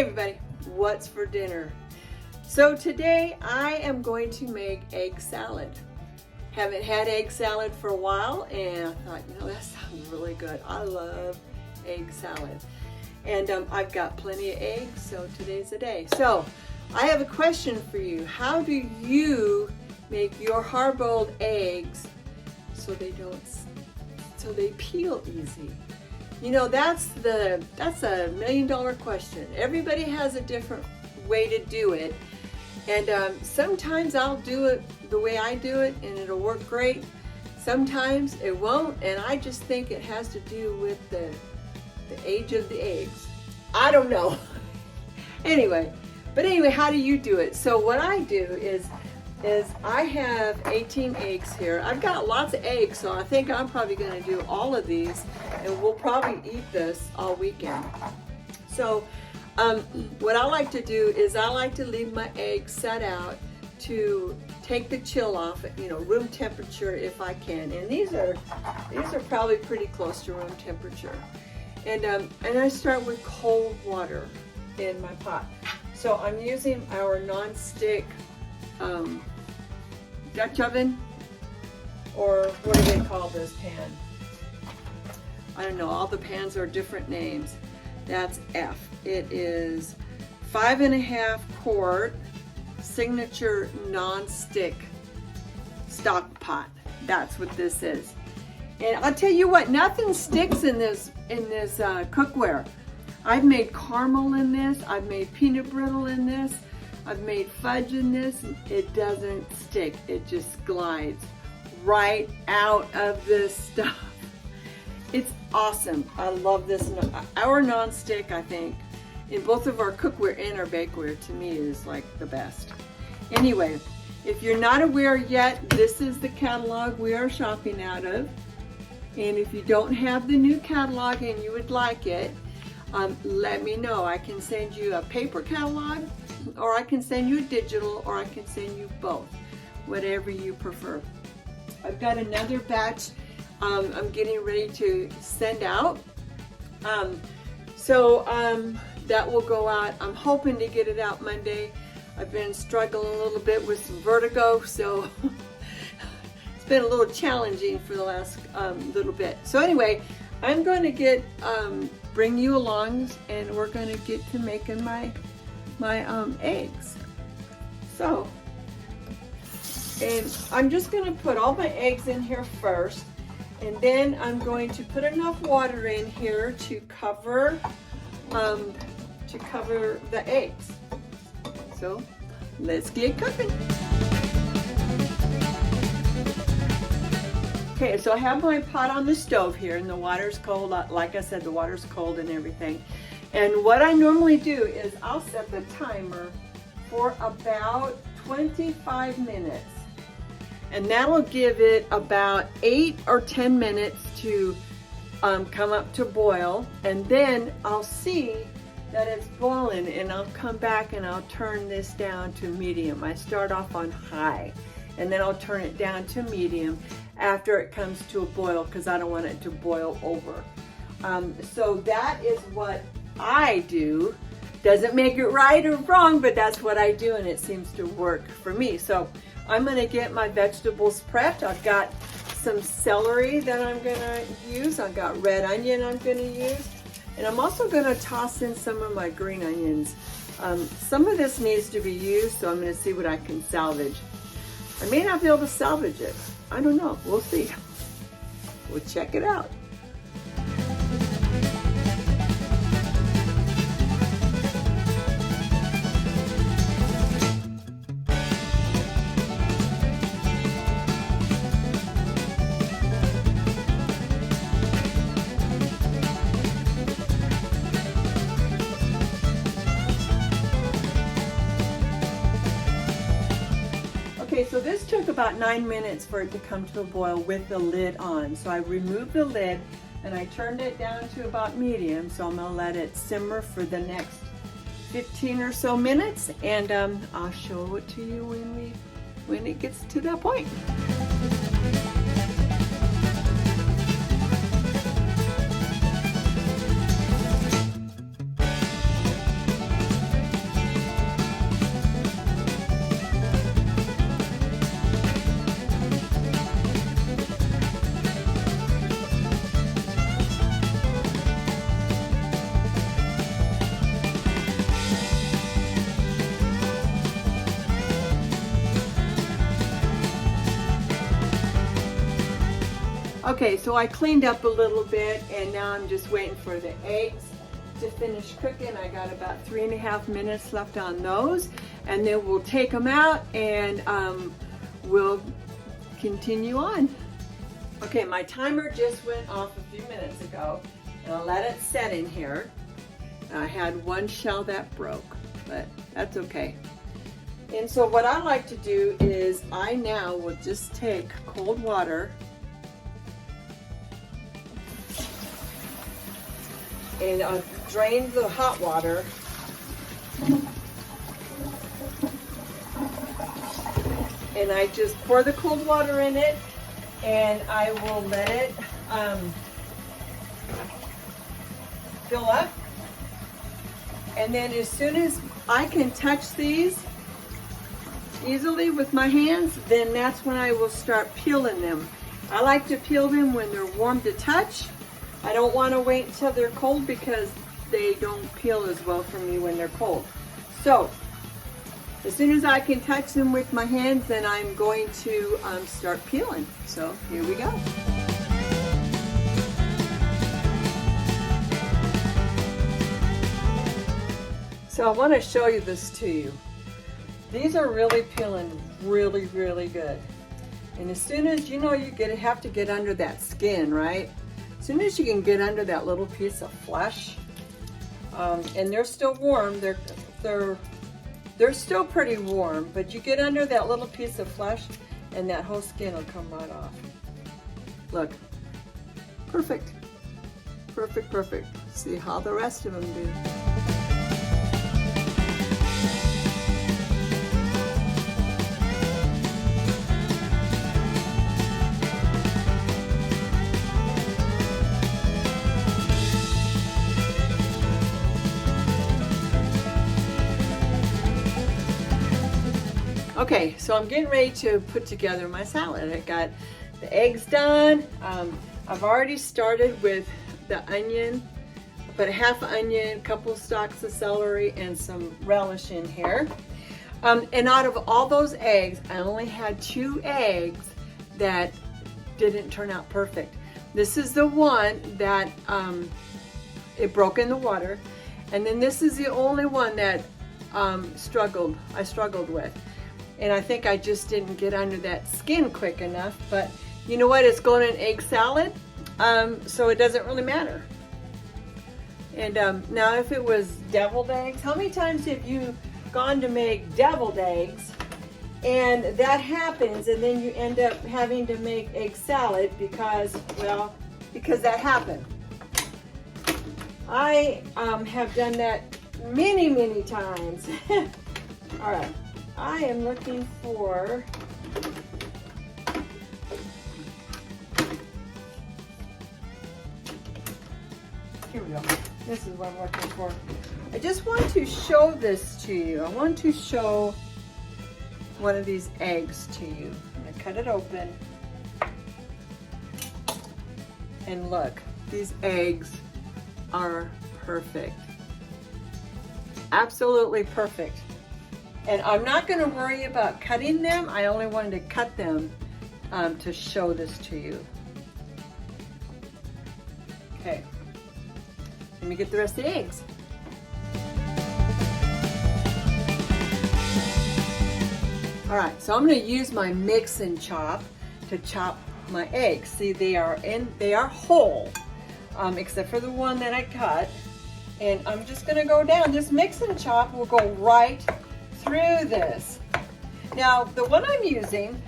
Hey everybody, what's for dinner? So today I am going to make egg salad. Haven't had egg salad for a while and I thought, that sounds really good. I love egg salad. And I've got plenty of eggs, so today's the day. So I have a question for you. How do you make your hard-boiled eggs so they peel easy? That's a million-dollar question. Everybody has a different way to do it. And sometimes I'll do it the way I do it and it'll work great. Sometimes it won't, and I just think it has to do with the age of the eggs. I don't know. Anyway, how do you do it? So what I do is I have 18 eggs here. I've got lots of eggs, so I think I'm probably going to do all of these, and we'll probably eat this all weekend. So what I like to do is I like to leave my eggs set out to take the chill off at room temperature if I can. And these are probably pretty close to room temperature. And I start with cold water in my pot. So I'm using our non-stick Dutch oven, or what do they call this pan? I don't know, all the pans are different names. That's F. It is 5.5 quart signature non-stick stock pot. That's what this is. And I'll tell you what, nothing sticks in this cookware. I've made caramel in this, I've made peanut brittle in this, I've made fudge in this. It doesn't stick, it just glides right out of this stuff. It's awesome. I love this. Our non-stick, I think, in both of our cookware and our bakeware, to me is like the best. Anyway, if you're not aware yet, this is the catalog we are shopping out of. And if you don't have the new catalog and you would like it, let me know. I can send you a paper catalog, or I can send you a digital, or I can send you both, whatever you prefer. I've got another batch I'm getting ready to send out. That will go out. I'm hoping to get it out Monday. I've been struggling a little bit with some vertigo, so it's been a little challenging for the last little bit. So anyway, I'm going to bring you along, and we're going to get to making my eggs. So, and I'm just going to put all my eggs in here first, and then I'm going to put enough water in here to cover the eggs. So let's get cooking. Okay, so I have my pot on the stove here, and the water's cold. Like I said, the water's cold and everything. And what I normally do is I'll set the timer for about 25 minutes. And that'll give it about 8 or 10 minutes to come up to boil. And then I'll see that it's boiling, and I'll come back and I'll turn this down to medium. I start off on high, and then I'll turn it down to medium after it comes to a boil, because I don't want it to boil over. So that is what I do. Doesn't make it right or wrong, but that's what I do, and it seems to work for me. So I'm going to get my vegetables prepped. I've got some celery that I'm going to use. I've got red onion I'm going to use. And I'm also going to toss in some of my green onions. Some of this needs to be used, so I'm going to see what I can salvage. I may not be able to salvage it. I don't know. We'll see. We'll check it out. Okay, so this took about 9 minutes for it to come to a boil with the lid on. So I removed the lid and I turned it down to about medium. So I'm gonna let it simmer for the next 15 or so minutes, and I'll show it to you when it gets to that point. Okay, so I cleaned up a little bit and now I'm just waiting for the eggs to finish cooking. I got about 3.5 minutes left on those, and then we'll take them out and we'll continue on. Okay, my timer just went off a few minutes ago, and I'll let it set in here. I had one shell that broke, but that's okay. And so what I like to do is I now will just take cold water and drain the hot water and I just pour the cold water in it, and I will let it fill up. And then as soon as I can touch these easily with my hands, then that's when I will start peeling them. I like to peel them when they're warm to touch. I don't want to wait until they're cold because they don't peel as well for me when they're cold. So as soon as I can touch them with my hands, then I'm going to start peeling. So here we go. So I want to show you this to you. These are really peeling really, really good. And as soon as you know have to get under that skin, right? As soon as you can get under that little piece of flesh, and they're still warm, they're still pretty warm, but you get under that little piece of flesh and that whole skin will come right off. Look, perfect, perfect, perfect. See how the rest of them do. Okay, so I'm getting ready to put together my salad. I got the eggs done. I've already started with the onion. I put a half onion, a couple stalks of celery, and some relish in here. And out of all those eggs, I only had 2 eggs that didn't turn out perfect. This is the one that it broke in the water, and then this is the only one that I struggled with. And I think I just didn't get under that skin quick enough, but you know what? It's going in egg salad, so it doesn't really matter. And now if it was deviled eggs, how many times have you gone to make deviled eggs and that happens, and then you end up having to make egg salad because that happened? I have done that many, many times. All right. I am looking for here we go. This is what I'm looking for. I just want to show this to you. I want to show one of these eggs to you. I'm going to cut it open. And look, these eggs are perfect. Absolutely perfect. And I'm not going to worry about cutting them. I only wanted to cut them to show this to you. Okay, let me get the rest of the eggs. All right, so I'm going to use my mix and chop to chop my eggs. See, they are whole, except for the one that I cut. And I'm just going to go down. This mix and chop will go right through this. Now, the one I'm using,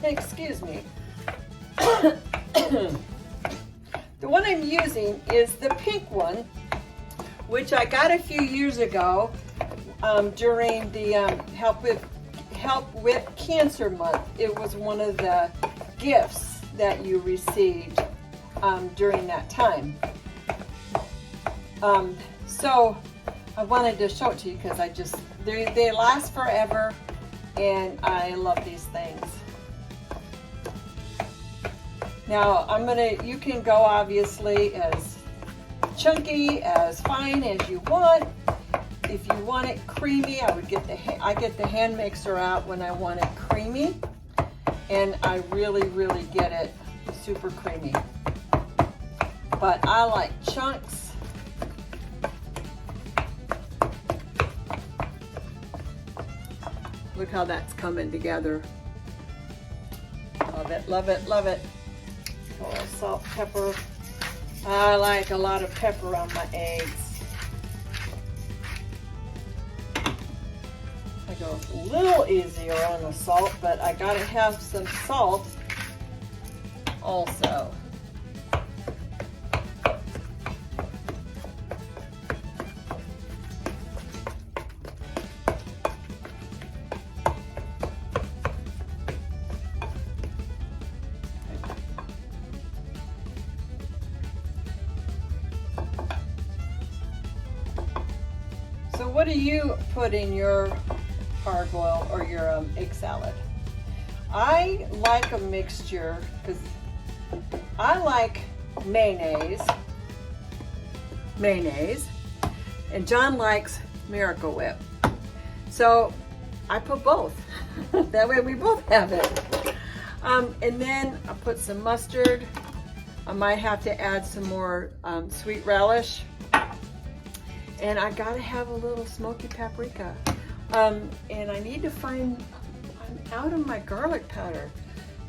excuse me, the one I'm using is the pink one, which I got a few years ago during the Help with Cancer Month. It was one of the gifts that you received during that time. So I wanted to show it to you because they last forever, and I love these things. Now you can go obviously as chunky, as fine as you want. If you want it creamy, I get the hand mixer out when I want it creamy, and I really, really get it super creamy. But I like chunks. Look how that's coming together. Love it, love it, love it. A little salt, pepper. I like a lot of pepper on my eggs. I go a little easier on the salt, but I gotta have some salt also. So what do you put in your hard boil or your egg salad? I like a mixture because I like mayonnaise, and John likes Miracle Whip. So I put both. That way we both have it. And then I put some mustard. I might have to add some more sweet relish. And I gotta have a little smoky paprika. And I need to find, I'm out of my garlic powder.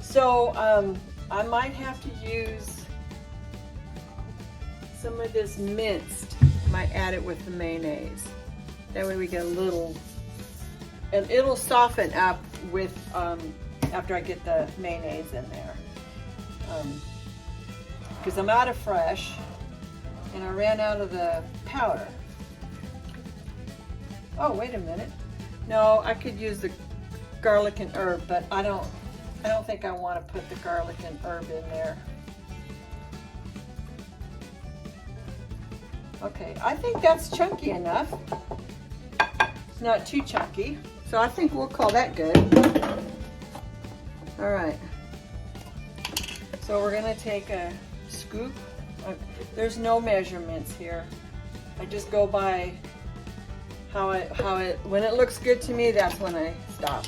So I might have to use some of this minced. I might add it with the mayonnaise. That way we get a little, and it'll soften up with, after I get the mayonnaise in there. Because I'm out of fresh and I ran out of the powder. Oh, wait a minute. No, I could use the garlic and herb, but I don't think I want to put the garlic and herb in there. Okay, I think that's chunky enough. It's not too chunky, so I think we'll call that good. All right. So we're gonna take a scoop. There's no measurements here. I just go by how it, when it looks good to me, that's when I stop.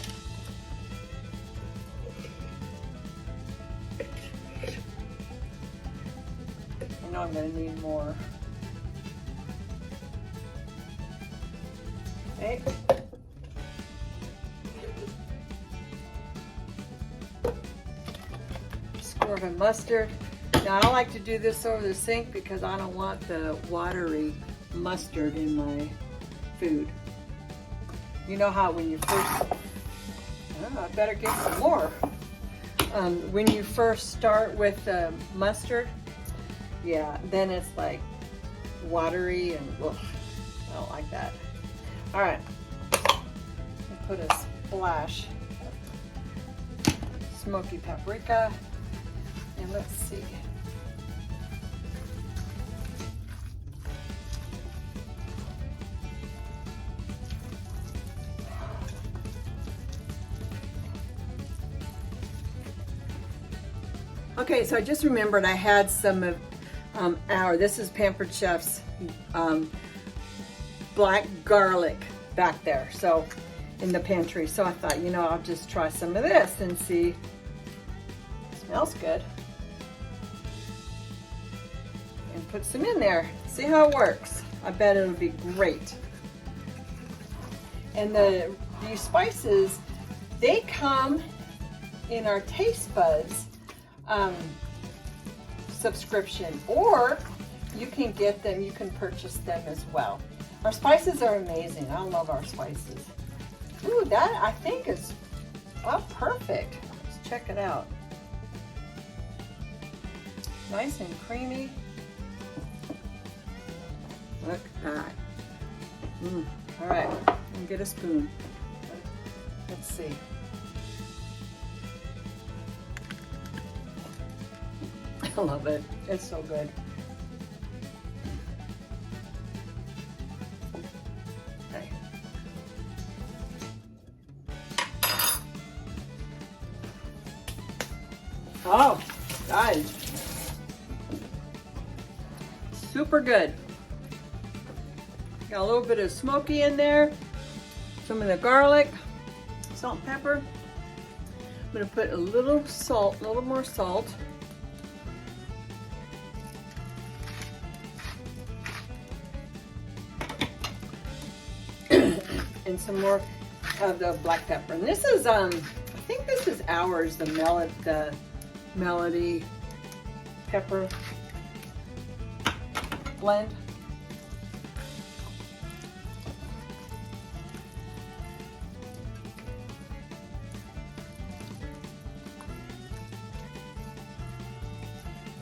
I know I'm gonna need more. Okay. Squirt of mustard. Now I like to do this over the sink because I don't want the watery mustard in my food. You know how when you first, oh, I better get some more. When you first start with the mustard, yeah, then it's like watery and ugh, I don't like that. All right, put a splash of smoky paprika, and let's see. Okay, so I just remembered I had some of this is Pampered Chef's black garlic back there, so in the pantry. So I thought, you know, I'll just try some of this and see. It smells good. And put some in there. See how it works. I bet it'll be great. And these spices, they come in our Taste Buds subscription, or you can get them, you can purchase them as well. Our spices are amazing. I love our spices. Ooh, that I think is about perfect. Let's check it out. Nice and creamy. Look at that. All right, let me get a spoon. Let's see. I love it. It's so good. Okay. Oh, guys. Super good. Got a little bit of smoky in there. Some of the garlic, salt and pepper. I'm gonna put a little salt, a little more salt. and some more of the black pepper. And this is, I think this is ours, the melody pepper blend.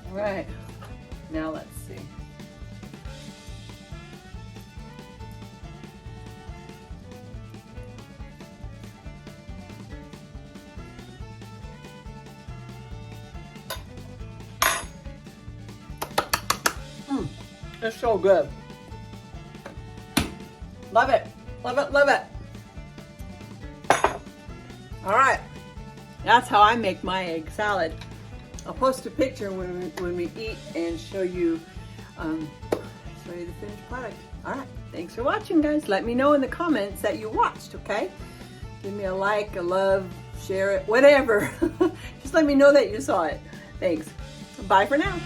All right, now let's see. It's so good. Love it, love it, love it. All right, that's how I make my egg salad. I'll post a picture when we eat and show you the finished product. All right, thanks for watching, guys. Let me know in the comments that you watched, okay? Give me a like, a love, share it, whatever. Just let me know that you saw it. Thanks. Bye for now.